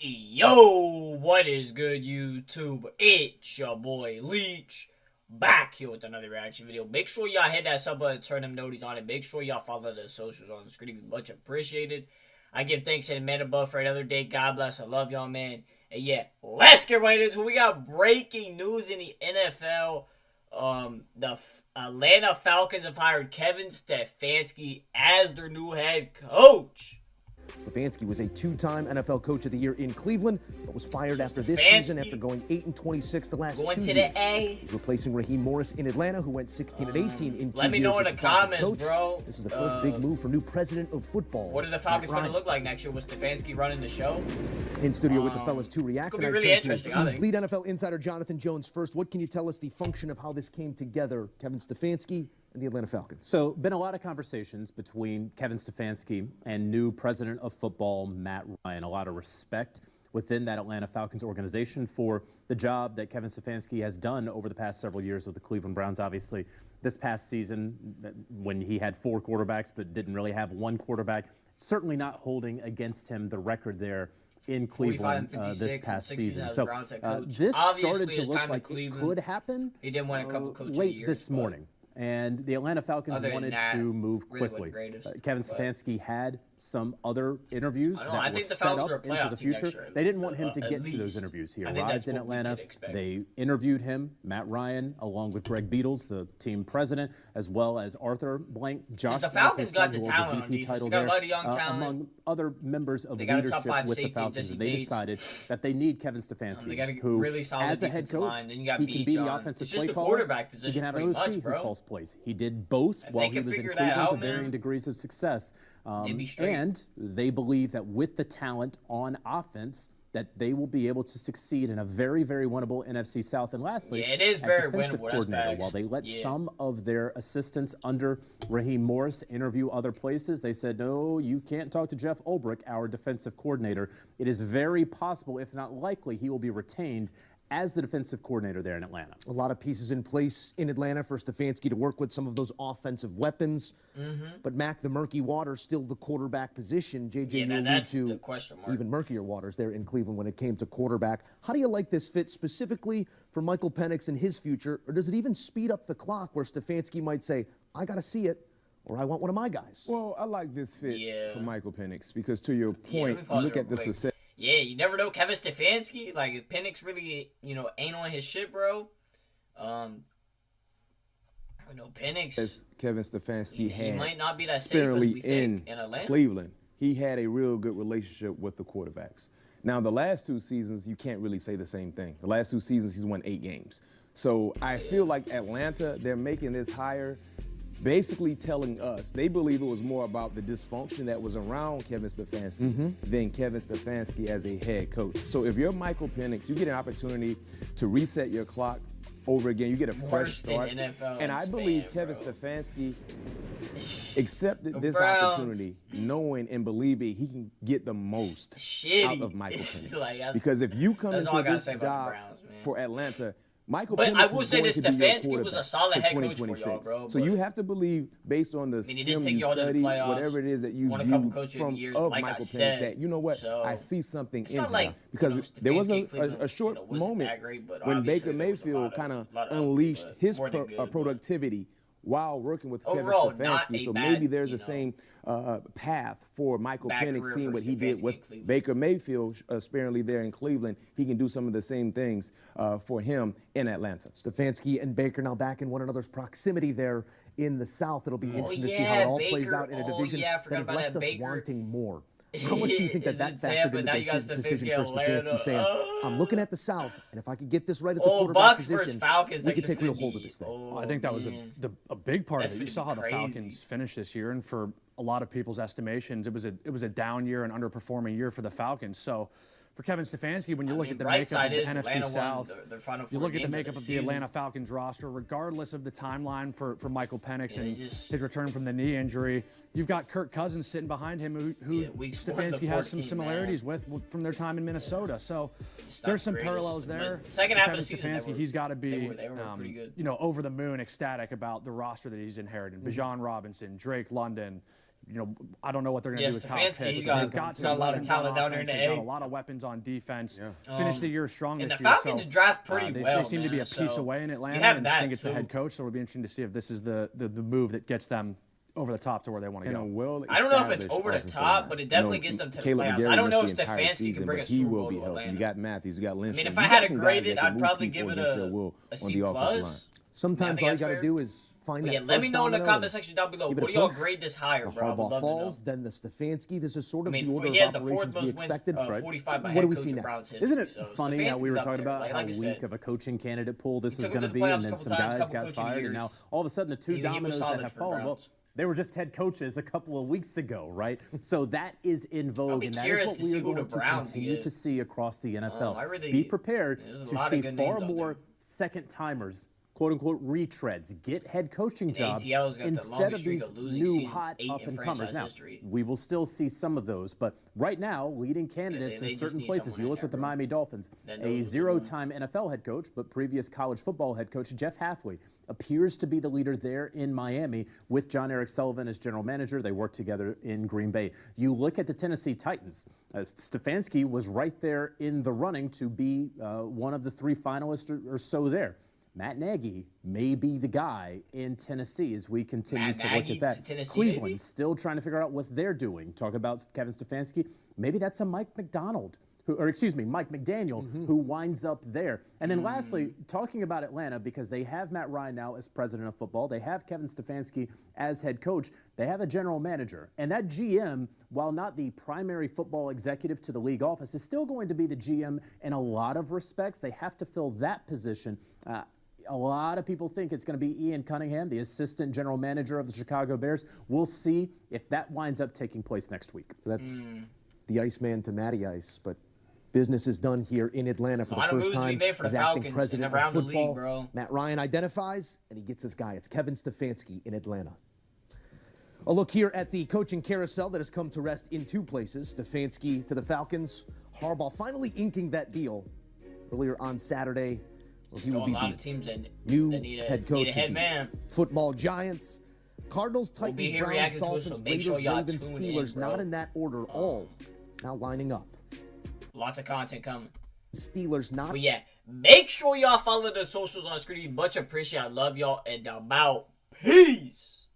Yo, what is good, YouTube? It's your boy Leach, back here with another reaction video. Make sure y'all hit that sub button, turn them noties on it. Make sure y'all follow the socials on the screen. It'd be much appreciated. I give thanks to the man above for another day. God bless. I love y'all, man. And yeah, let's get right into it. We got breaking news in the NFL. The Atlanta Falcons have hired Kevin Stefanski as their new head coach. Stefanski was a two-time NFL Coach of the Year in Cleveland, but was fired after this season after going 8-26 the last 2 years. To the A. He's replacing Raheem Morris in Atlanta, who went 16-18 in 2 years. Let me know in the comments, bro. This is the first big move for new president of football. What are the Falcons going to look like next year? Was Stefanski running the show? In studio with the fellas to react. It's going to be really interesting, I think. Lead NFL insider Jonathan Jones first. What can you tell us the function of how this came together, Kevin Stefanski and the Atlanta Falcons? So, been a lot of conversations between Kevin Stefanski and new president of football, Matt Ryan. A lot of respect within that Atlanta Falcons organization for the job that Kevin Stefanski has done over the past several years with the Cleveland Browns. Obviously, this past season, when he had 4 quarterbacks but didn't really have one quarterback, certainly not holding against him the record there in Cleveland this past season. So this started to look like it could happen he didn't win a couple late this morning. And the Atlanta Falcons wanted to move quickly. Kevin Stefanski had some other interviews that were set up into the future. They didn't want him to get to those interviews. He arrived in Atlanta. They interviewed him, Matt Ryan, along with Greg Beatles, the team president, as well as Arthur Blank, Josh the Falcons got the talent on defense. They got a lot of young talent. Among other members of leadership with the Falcons. And they decided that they need Kevin Stefanski, who, as a head coach, he can be the offensive play caller. He can have an OC who calls plays. He did both while he was in Cleveland to varying degrees of success. And they believe that with the talent on offense, that they will be able to succeed in a very, very winnable NFC South. And lastly, it is very defensive winnable. Coordinator, while they let some of their assistants under Raheem Morris interview other places, they said, no, you can't talk to Jeff Ulbrich, our defensive coordinator. It is very possible, if not likely, he will be retained as the defensive coordinator there in Atlanta. A lot of pieces in place in Atlanta for Stefanski to work with some of those offensive weapons. But Mac, the murky waters, still the quarterback position. JJ, that's the question mark. Even murkier waters there in Cleveland when it came to quarterback. How do you like this fit specifically for Michael Penix and his future? Or does it even speed up the clock where Stefanski might say, I got to see it, or I want one of my guys? Well, I like this fit for Michael Penix because, to your point, you look at the success. Yeah, you never know. Kevin Stefanski, like, if Penix really, ain't on his shit, bro. Penix. As Kevin Stefanski he might not be that safe as we think in Atlanta. Cleveland, he had a real good relationship with the quarterbacks. Now, the last 2 seasons, you can't really say the same thing. The last 2 seasons, he's won 8 games. So I feel like Atlanta, they're making this hire, basically telling us they believe it was more about the dysfunction that was around Kevin Stefanski than Kevin Stefanski as a head coach. So if you're Michael Penix, you get an opportunity to reset your clock over again. You get a fresh start. And I believe Kevin Stefanski accepted this opportunity knowing and believing he can get the most out of Michael Penix. Because if you come into this job for Atlanta, Michael Penix I will say this, Stefanski was a solid head coach for y'all, bro. So you have to believe, based on the film you study, whatever it is that you view from of Michael Penix, that, you know what, I see something in him. Because there was a short moment when Baker Mayfield kind of unleashed his productivity while working with Kevin Stefanski. So maybe there's the same path for Michael Penix, seeing what he did with Baker Mayfield, sparingly there in Cleveland. He can do some of the same things for him in Atlanta. Stefanski and Baker now back in one another's proximity there in the South. It'll be interesting to see how it all plays out in a division that has left us wanting more. How much do you think that factored into the decision for Stefanski saying, I'm looking at the South, and if I could get this right at the quarterback position, we could take real hold of this thing? I think that was a big part of it. You saw how the Falcons finished this year, and for a lot of people's estimations, it was a down year, an underperforming year for the Falcons. So for Kevin Stefanski, when you look at the makeup of the NFC South, you look at the makeup of the Atlanta Falcons roster, regardless of the timeline for Michael Penix and his return from the knee injury, you've got Kirk Cousins sitting behind him who Stefanski has some similarities with from their time in Minnesota. So there's some parallels there. Second half of the season, Stefanski, he's got to be over the moon ecstatic about the roster that he's inherited. Bijan Robinson, Drake London, I don't know what they're going to do with Kyle Pitts. He's got a lot of talent down there in the A. Got a lot of weapons on defense. Finished the year strong this year. And the Falcons draft pretty well. They seem to be a piece away in Atlanta. I think it's the head coach, so it'll be interesting to see if this is the move that gets them over the top to where they want to go. I don't know if it's over the top, but it definitely gets them to the playoffs. I don't know if Stefanski can bring a Super Bowl to Atlanta. You got Matthews, you got Lynch. I mean, if I had to grade it, I'd probably give it a C+. Sometimes all you got to do is find that. Let me know in the comment section down below. What do y'all grade this higher, bro? Harbaugh falls, then the Stefanski. This is sort of the order he has of the fourth operations most we expected. wins, 45 by What head do we coach see in next? Browns history. Isn't it funny how we were talking about how weak of a coaching candidate pool this was going to be, and then some guys got fired, and now all of a sudden the two dominoes that have fallen. Well, they were just head coaches a couple of weeks ago, right? So that is in vogue, and that is what we are going to continue to see across the NFL. Be prepared to see far more second-timers, quote-unquote retreads, get head coaching jobs instead of these new hot up-and-comers. Now, we will still see some of those, but right now, leading candidates in certain places, you look at the Miami Dolphins, a zero-time NFL head coach, but previous college football head coach, Jeff Hafley, appears to be the leader there in Miami with John Eric Sullivan as general manager. They work together in Green Bay. You look at the Tennessee Titans. Stefanski was right there in the running to be one of the three finalists or so there. Matt Nagy may be the guy in Tennessee as we continue to look at that. Cleveland still trying to figure out what they're doing. Talk about Kevin Stefanski. Maybe that's a Mike McDaniel, who winds up there. And then lastly, talking about Atlanta, because they have Matt Ryan now as president of football. They have Kevin Stefanski as head coach. They have a general manager. And that GM, while not the primary football executive to the league office, is still going to be the GM in a lot of respects. They have to fill that position. A lot of people think it's going to be Ian Cunningham, the assistant general manager of the Chicago Bears. We'll see if that winds up taking place next week. So that's the Iceman to Matty Ice, but business is done here in Atlanta for the first time as acting president of football. Matt Ryan identifies, and he gets his guy. It's Kevin Stefanski in Atlanta. A look here at the coaching carousel that has come to rest in two places. Stefanski to the Falcons. Harbaugh finally inking that deal earlier on Saturday. He will be the new head coach of the football Giants. Cardinals, Titans, Browns, Dolphins, Raiders, Ravens, Steelers, not in that order, all now lining up. Lots of content coming. Steelers not. But yeah, make sure y'all follow the socials on the screen. Much appreciated. I love y'all, and I'm out. Peace.